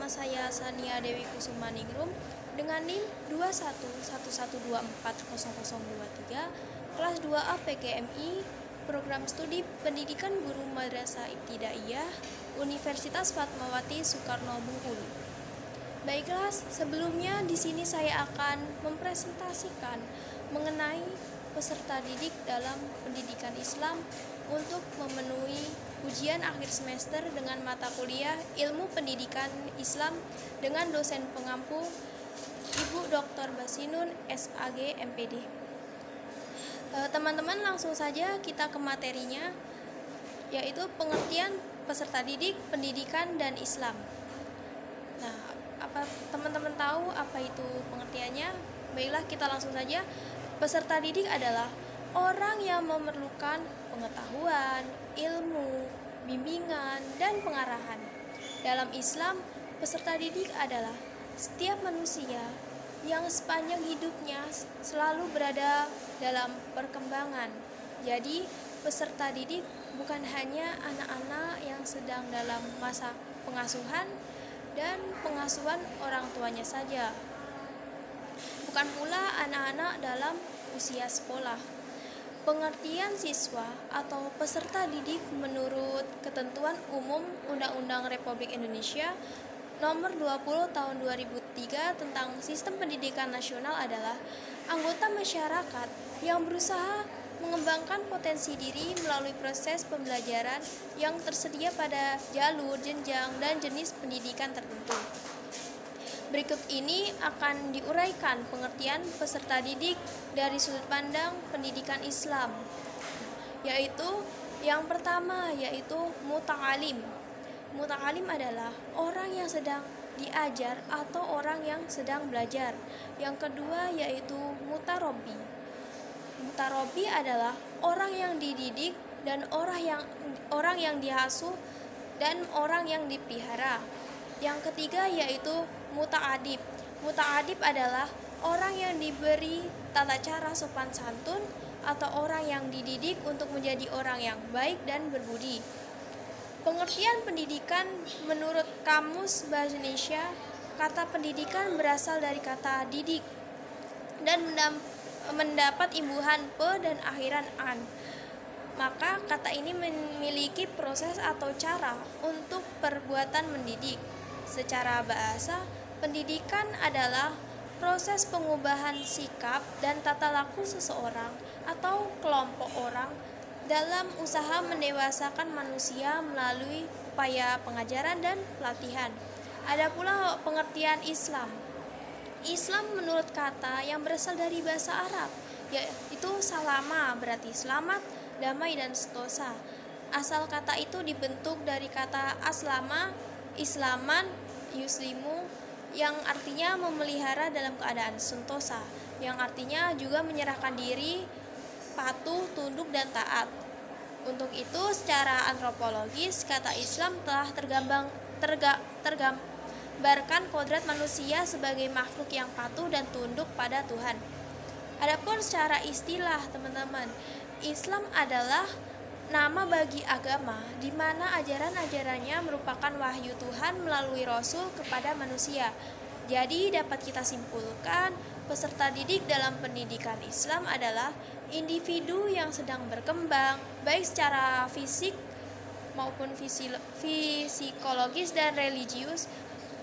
saya Sania Dewi Kusumaningrum dengan NIM 21112400023, kelas 2A PGMI, Program Studi Pendidikan Guru Madrasah Ibtidaiyah, Universitas Fatmawati Soekarno Bengkulu. Baiklah, sebelumnya di sini saya akan mempresentasikan mengenai peserta didik dalam pendidikan Islam untuk memenuhi ujian akhir semester dengan mata kuliah Ilmu Pendidikan Islam dengan dosen pengampu Ibu Dr. Basinun SAG MPD. Teman-teman, langsung saja kita ke materinya, yaitu pengertian peserta didik, pendidikan, dan Islam. Nah, apa teman-teman tahu apa itu pengertiannya? Baiklah, kita langsung saja. Peserta didik adalah orang yang memerlukan pengetahuan, ilmu, bimbingan, dan pengarahan. Dalam Islam, peserta didik adalah setiap manusia yang sepanjang hidupnya selalu berada dalam perkembangan. Jadi, peserta didik bukan hanya anak-anak yang sedang dalam masa pengasuhan dan pengasuhan orang tuanya saja, bukan pula anak-anak dalam usia sekolah. Pengertian siswa atau peserta didik menurut Ketentuan Umum Undang-Undang Republik Indonesia Nomor 20 Tahun 2003 tentang Sistem Pendidikan Nasional adalah anggota masyarakat yang berusaha mengembangkan potensi diri melalui proses pembelajaran yang tersedia pada jalur, jenjang, dan jenis pendidikan tertentu. Berikut ini akan diuraikan pengertian peserta didik dari sudut pandang pendidikan Islam, yaitu yang pertama yaitu muta'alim. Muta'alim adalah orang yang sedang diajar atau orang yang sedang belajar. Yang kedua yaitu mutarabbi. Mutarabbi adalah orang yang dididik dan orang yang diasuh dan orang yang dipelihara. Yang ketiga yaitu muta'adib. Muta'adib adalah orang yang diberi tata cara sopan santun atau orang yang dididik untuk menjadi orang yang baik dan berbudi. Pengertian pendidikan menurut Kamus Bahasa Indonesia, kata pendidikan berasal dari kata didik dan mendapat imbuhan pe dan akhiran an. Maka kata ini memiliki proses atau cara untuk perbuatan mendidik. Secara bahasa, pendidikan adalah proses pengubahan sikap dan tata laku seseorang atau kelompok orang dalam usaha mendewasakan manusia melalui upaya pengajaran dan pelatihan. Ada pula pengertian Islam. Islam menurut kata yang berasal dari bahasa Arab, yaitu salama, berarti selamat, damai, dan sentosa. Asal kata itu dibentuk dari kata aslama, islaman, yuslimu, yang artinya memelihara dalam keadaan sentosa, yang artinya juga menyerahkan diri, patuh, tunduk, dan taat. Untuk itu, secara antropologis, kata Islam telah tergambarkan kodrat manusia sebagai makhluk yang patuh dan tunduk pada Tuhan. Adapun secara istilah, teman-teman, Islam adalah nama bagi agama di mana ajaran-ajarannya merupakan wahyu Tuhan melalui Rasul kepada manusia. Jadi dapat kita simpulkan, peserta didik dalam pendidikan Islam adalah individu yang sedang berkembang, baik secara fisik maupun psikologis dan religius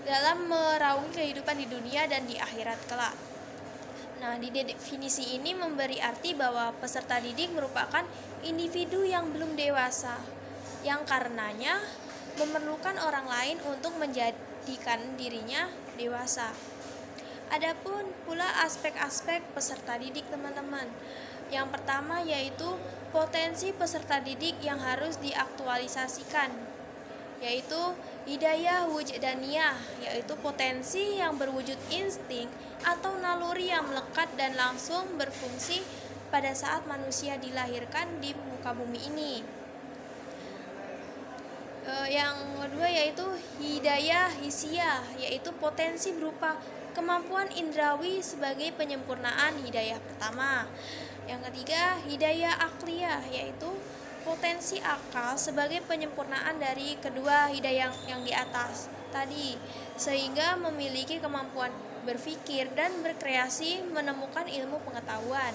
dalam meraungi kehidupan di dunia dan di akhirat kelak. Nah, di definisi ini memberi arti bahwa peserta didik merupakan individu yang belum dewasa, yang karenanya memerlukan orang lain untuk menjadikan dirinya dewasa. Adapun pula aspek-aspek peserta didik, teman-teman. Yang pertama yaitu potensi peserta didik yang harus diaktualisasikan, yaitu hidayah wujdaniyah, yaitu potensi yang berwujud insting atau naluri yang melekat dan langsung berfungsi pada saat manusia dilahirkan di muka bumi ini. Yang kedua yaitu hidayah hissiyah, yaitu potensi berupa kemampuan indrawi sebagai penyempurnaan hidayah pertama. Yang ketiga, hidayah akliyah, yaitu potensi akal sebagai penyempurnaan dari kedua hidayah yang di atas tadi, sehingga memiliki kemampuan berpikir dan berkreasi menemukan ilmu pengetahuan.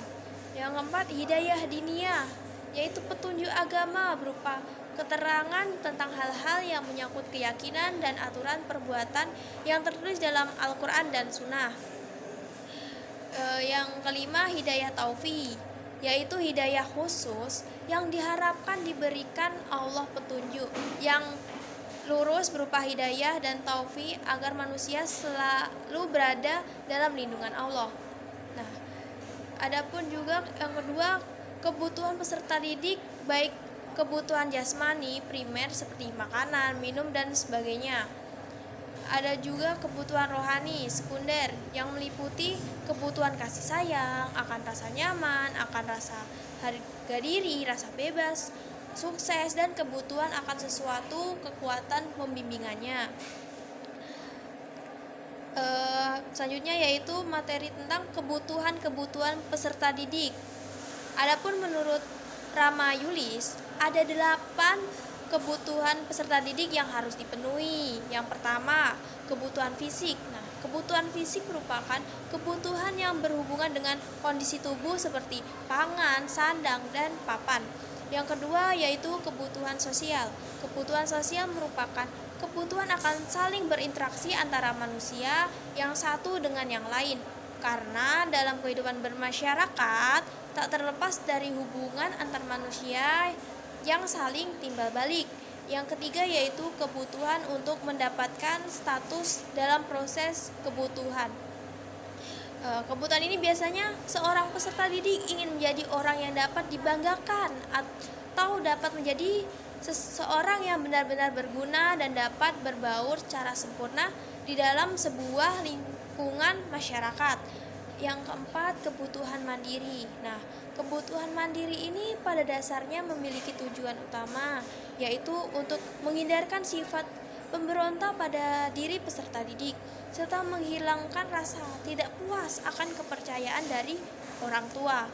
Yang keempat, hidayah diniyah, yaitu petunjuk agama berupa keterangan tentang hal-hal yang menyangkut keyakinan dan aturan perbuatan yang tertulis dalam Al-Quran dan Sunnah. Yang kelima, hidayah taufiq, yaitu hidayah khusus yang diharapkan diberikan Allah petunjuk yang lurus berupa hidayah dan taufik agar manusia selalu berada dalam lindungan Allah. Nah, adapun juga yang kedua, kebutuhan peserta didik, baik kebutuhan jasmani primer seperti makanan, minum dan sebagainya. Ada juga kebutuhan rohani sekunder yang meliputi kebutuhan kasih sayang, akan rasa nyaman, akan rasa harga diri, rasa bebas, sukses, dan kebutuhan akan sesuatu kekuatan pembimbingannya. Selanjutnya yaitu materi tentang kebutuhan-kebutuhan peserta didik. Adapun menurut Rama Yulis ada 8 kebutuhan peserta didik yang harus dipenuhi. Yang pertama, kebutuhan fisik. Nah, kebutuhan fisik merupakan kebutuhan yang berhubungan dengan kondisi tubuh seperti pangan, sandang, dan papan. Yang kedua yaitu kebutuhan sosial. Kebutuhan sosial merupakan kebutuhan akan saling berinteraksi antara manusia yang satu dengan yang lain. Karena dalam kehidupan bermasyarakat tak terlepas dari hubungan antar manusia yang saling timbal balik. Yang ketiga yaitu kebutuhan untuk mendapatkan status dalam proses kebutuhan. Kebutuhan ini biasanya seorang peserta didik ingin menjadi orang yang dapat dibanggakan atau dapat menjadi seseorang yang benar-benar berguna dan dapat berbaur secara sempurna di dalam sebuah lingkungan masyarakat. Yang keempat, kebutuhan mandiri. Nah, kebutuhan mandiri ini pada dasarnya memiliki tujuan utama, yaitu untuk menghindarkan sifat pemberontak pada diri peserta didik, serta menghilangkan rasa tidak puas akan kepercayaan dari orang tua.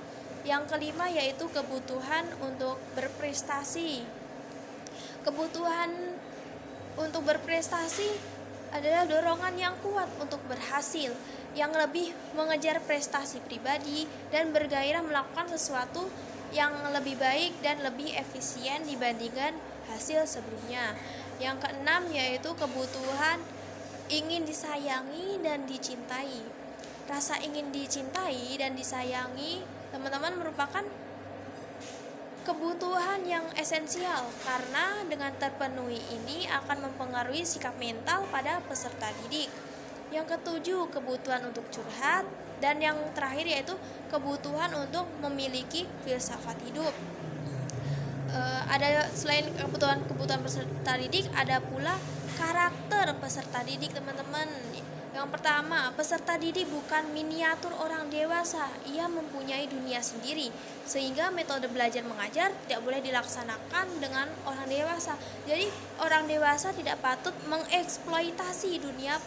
Yang kelima yaitu kebutuhan untuk berprestasi. Kebutuhan untuk berprestasi adalah dorongan yang kuat untuk berhasil, yang lebih mengejar prestasi pribadi dan bergairah melakukan sesuatu yang lebih baik dan lebih efisien dibandingkan hasil sebelumnya. Yang keenam yaitu kebutuhan ingin disayangi dan dicintai. Rasa ingin dicintai dan disayangi, teman-teman, merupakan kebutuhan yang esensial karena dengan terpenuhi ini akan mempengaruhi sikap mental pada peserta didik. Yang ketujuh, kebutuhan untuk curhat, dan yang terakhir yaitu kebutuhan untuk memiliki filsafat hidup. Ada selain kebutuhan peserta didik, ada pula karakter peserta didik, teman-teman. Yang pertama, peserta didik bukan miniatur orang dewasa, ia mempunyai dunia sendiri, sehingga metode belajar mengajar tidak boleh dilaksanakan dengan orang dewasa. Jadi orang dewasa tidak patut mengeksploitasi dunia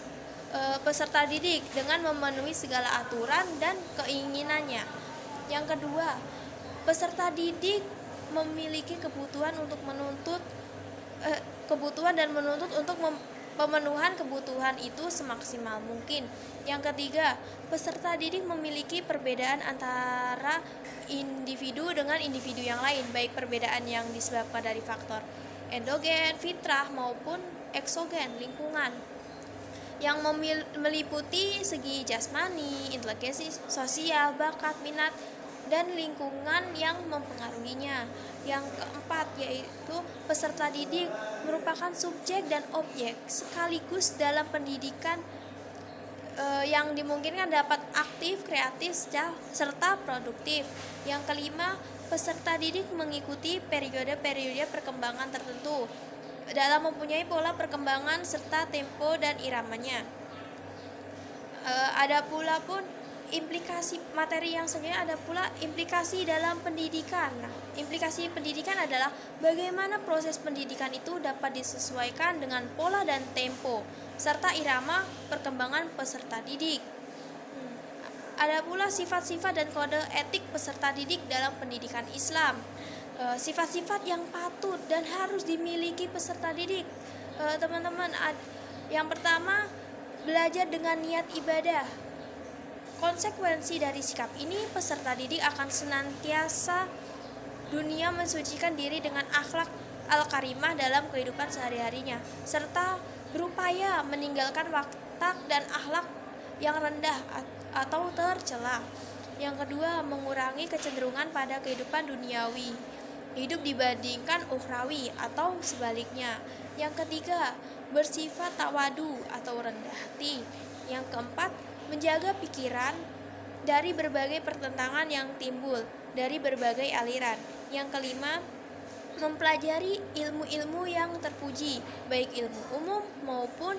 peserta didik dengan memenuhi segala aturan dan keinginannya. Yang kedua, peserta didik memiliki kebutuhan untuk menuntut pemenuhan kebutuhan itu semaksimal mungkin. Yang ketiga, peserta didik memiliki perbedaan antara individu dengan individu yang lain, baik perbedaan yang disebabkan dari faktor endogen, fitrah maupun eksogen, lingkungan, yang meliputi segi jasmani, inteligensi, sosial, bakat, minat, dan lingkungan yang mempengaruhinya. Yang keempat yaitu peserta didik merupakan subjek dan objek sekaligus dalam pendidikan yang dimungkinkan dapat aktif, kreatif, serta produktif. Yang kelima, peserta didik mengikuti periode-periode perkembangan tertentu dalam mempunyai pola perkembangan serta tempo dan iramanya. Ada pula pun implikasi materi yang sebenarnya, ada pula implikasi dalam pendidikan. Nah, implikasi pendidikan adalah bagaimana proses pendidikan itu dapat disesuaikan dengan pola dan tempo serta irama perkembangan peserta didik. Ada pula sifat-sifat dan kode etik peserta didik dalam pendidikan Islam. sifat-sifat yang patut dan harus dimiliki peserta didik. Teman-teman, yang pertama, belajar dengan niat ibadah. Konsekuensi dari sikap ini, peserta didik akan senantiasa dunia mensucikan diri dengan akhlak al-karimah dalam kehidupan sehari-harinya, serta berupaya meninggalkan watak dan akhlak yang rendah atau tercela. Yang kedua, mengurangi kecenderungan pada kehidupan duniawi, hidup dibandingkan ukhrawi atau sebaliknya. Yang ketiga, bersifat tawadu atau rendah hati. Yang keempat, menjaga pikiran dari berbagai pertentangan yang timbul dari berbagai aliran. Yang kelima, mempelajari ilmu-ilmu yang terpuji, baik ilmu umum maupun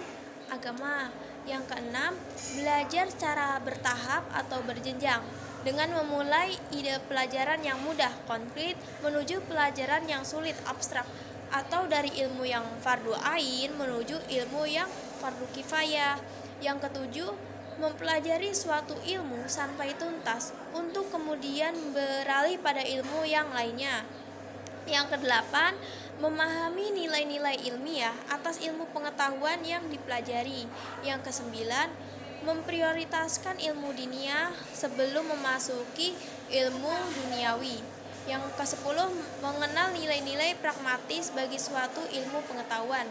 agama. Yang keenam, belajar secara bertahap atau berjenjang dengan memulai ide pelajaran yang mudah, konkret, menuju pelajaran yang sulit, abstrak, atau dari ilmu yang fardu ain menuju ilmu yang fardu kifayah. Yang ketujuh, mempelajari suatu ilmu sampai tuntas untuk kemudian beralih pada ilmu yang lainnya. Yang kedelapan, memahami nilai-nilai ilmiah atas ilmu pengetahuan yang dipelajari. Yang kesembilan, memprioritaskan ilmu diniyah sebelum memasuki ilmu duniawi. Yang kesepuluh, mengenal nilai-nilai pragmatis bagi suatu ilmu pengetahuan.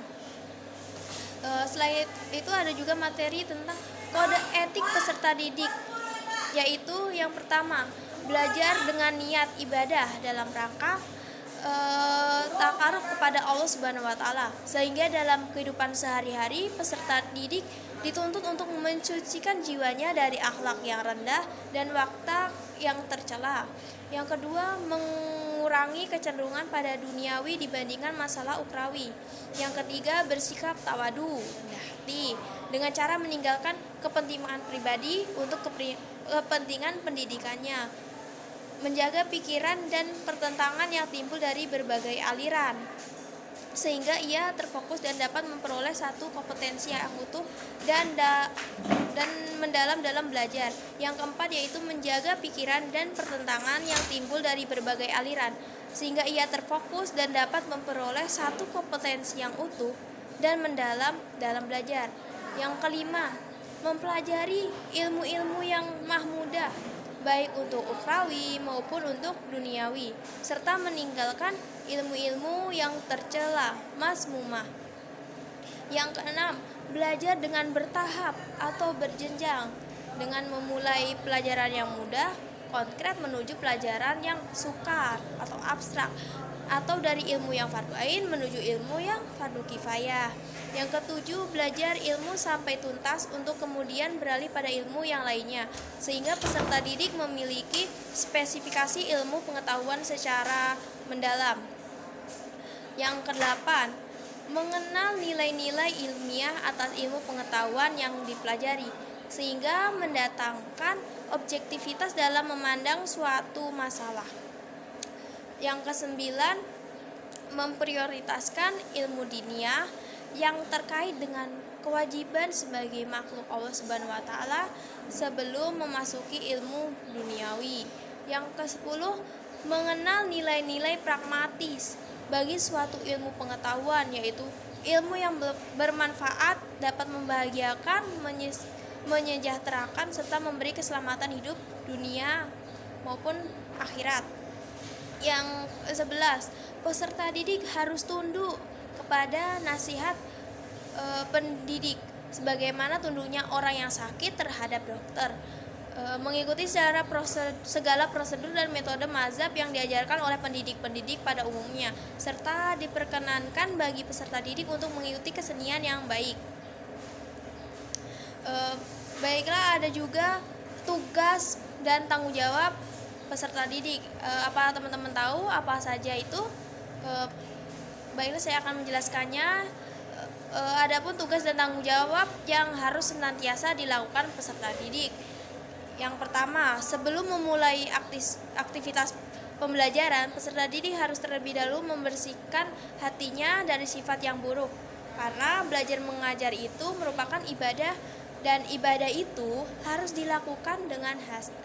Selain itu ada juga materi tentang kode etik peserta didik, yaitu yang pertama, belajar dengan niat ibadah dalam rangka takarub kepada Allah Subhanahu wa taala, sehingga dalam kehidupan sehari-hari peserta didik dituntut untuk mensucikan jiwanya dari akhlak yang rendah dan watak yang tercela. Yang kedua, mengurangi kecenderungan pada duniawi dibandingkan masalah ukrawi. Yang ketiga, bersikap tawadu, rendah hati, dengan cara meninggalkan kepentingan pribadi untuk kepentingan pendidikannya, menjaga pikiran dan pertentangan yang timbul dari berbagai aliran, sehingga ia terfokus dan dapat memperoleh satu kompetensi yang utuh dan mendalam dalam belajar. Yang keempat, yaitu menjaga pikiran dan pertentangan yang timbul dari berbagai aliran, sehingga ia terfokus dan dapat memperoleh satu kompetensi yang utuh dan mendalam dalam belajar. Yang kelima, mempelajari ilmu-ilmu yang mahmudah, baik untuk ukhrawi maupun untuk duniawi, serta meninggalkan ilmu-ilmu yang tercela, mazmumah. Yang keenam, belajar dengan bertahap atau berjenjang, dengan memulai pelajaran yang mudah, konkret menuju pelajaran yang sukar atau abstrak, atau dari ilmu yang fardu ain menuju ilmu yang fardu kifayah. Yang ketujuh, belajar ilmu sampai tuntas untuk kemudian beralih pada ilmu yang lainnya, sehingga peserta didik memiliki spesifikasi ilmu pengetahuan secara mendalam. Yang kedelapan, mengenal nilai-nilai ilmiah atas ilmu pengetahuan yang dipelajari, sehingga mendatangkan objektivitas dalam memandang suatu masalah. Yang kesembilan, memprioritaskan ilmu diniyah yang terkait dengan kewajiban sebagai makhluk Allah Subhanahu wa taala sebelum memasuki ilmu duniawi. Yang ke-10, mengenal nilai-nilai pragmatis bagi suatu ilmu pengetahuan, yaitu ilmu yang bermanfaat, dapat membahagiakan, menyejahterakan, serta memberi keselamatan hidup dunia maupun akhirat. Yang ke-11, peserta didik harus tunduk kepada nasihat pendidik, sebagaimana tunduknya orang yang sakit terhadap dokter, mengikuti segala prosedur dan metode mazhab yang diajarkan oleh pendidik-pendidik pada umumnya, serta diperkenankan bagi peserta didik untuk mengikuti kesenian yang baik. Baiklah, ada juga tugas dan tanggung jawab peserta didik. Apa teman-teman tahu apa saja itu? Baiklah, saya akan menjelaskannya. Adapun tugas dan tanggung jawab yang harus senantiasa dilakukan peserta didik. Yang pertama, sebelum memulai aktivitas pembelajaran, peserta didik harus terlebih dahulu membersihkan hatinya dari sifat yang buruk, karena belajar mengajar itu merupakan ibadah, dan ibadah itu harus dilakukan dengan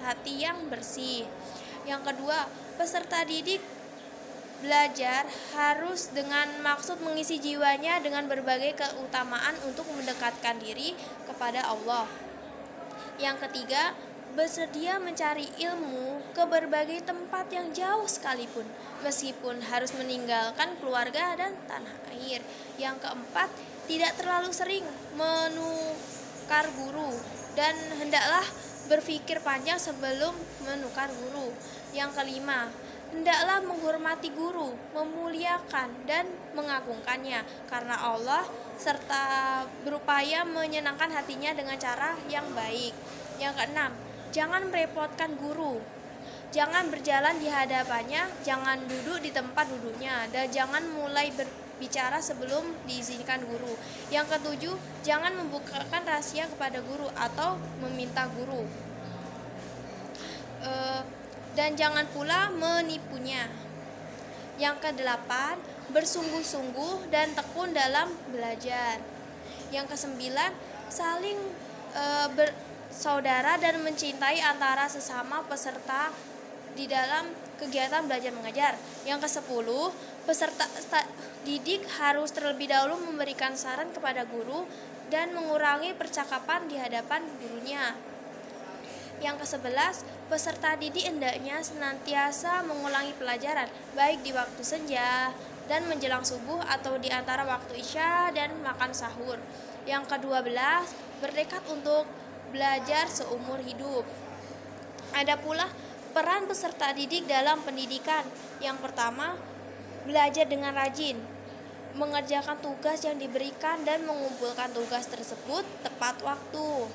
hati yang bersih. Yang kedua, peserta didik belajar harus dengan maksud mengisi jiwanya dengan berbagai keutamaan untuk mendekatkan diri kepada Allah. Yang ketiga, bersedia mencari ilmu ke berbagai tempat yang jauh sekalipun, meskipun harus meninggalkan keluarga dan tanah air. Yang keempat, tidak terlalu sering menukar guru dan hendaklah berpikir panjang sebelum menukar guru. Yang kelima, hendaklah menghormati guru, memuliakan dan mengagungkannya karena Allah, serta berupaya menyenangkan hatinya dengan cara yang baik. Yang keenam, jangan merepotkan guru. Jangan berjalan di hadapannya, jangan duduk di tempat duduknya, dan jangan mulai berbicara sebelum diizinkan guru. Yang ketujuh, jangan membukakan rahasia kepada guru atau meminta guru. Dan jangan pula menipunya. Yang kedelapan, bersungguh-sungguh dan tekun dalam belajar. Yang kesembilan, saling bersaudara dan mencintai antara sesama peserta di dalam kegiatan belajar mengajar. Yang kesepuluh, peserta didik harus terlebih dahulu memberikan saran kepada guru dan mengurangi percakapan di hadapan gurunya. Yang ke-11, peserta didik hendaknya senantiasa mengulangi pelajaran, baik di waktu senja dan menjelang subuh atau di antara waktu isya dan makan sahur. Yang ke-12, bertekad untuk belajar seumur hidup. Ada pula peran peserta didik dalam pendidikan. Yang pertama, belajar dengan rajin, mengerjakan tugas yang diberikan dan mengumpulkan tugas tersebut tepat waktu.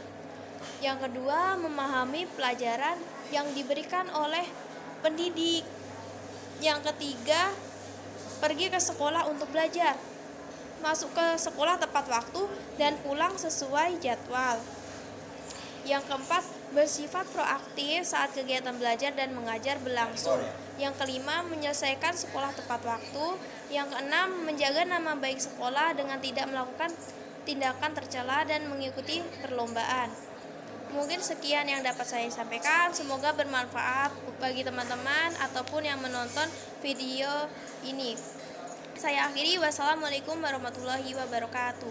Yang kedua, memahami pelajaran yang diberikan oleh pendidik. Yang ketiga, pergi ke sekolah untuk belajar, masuk ke sekolah tepat waktu dan pulang sesuai jadwal. Yang keempat, bersifat proaktif saat kegiatan belajar dan mengajar berlangsung. Yang kelima, menyelesaikan sekolah tepat waktu. Yang keenam, menjaga nama baik sekolah dengan tidak melakukan tindakan tercela dan mengikuti perlombaan. Mungkin sekian yang dapat saya sampaikan, semoga bermanfaat bagi teman-teman ataupun yang menonton video ini. Saya akhiri, wassalamualaikum warahmatullahi wabarakatuh.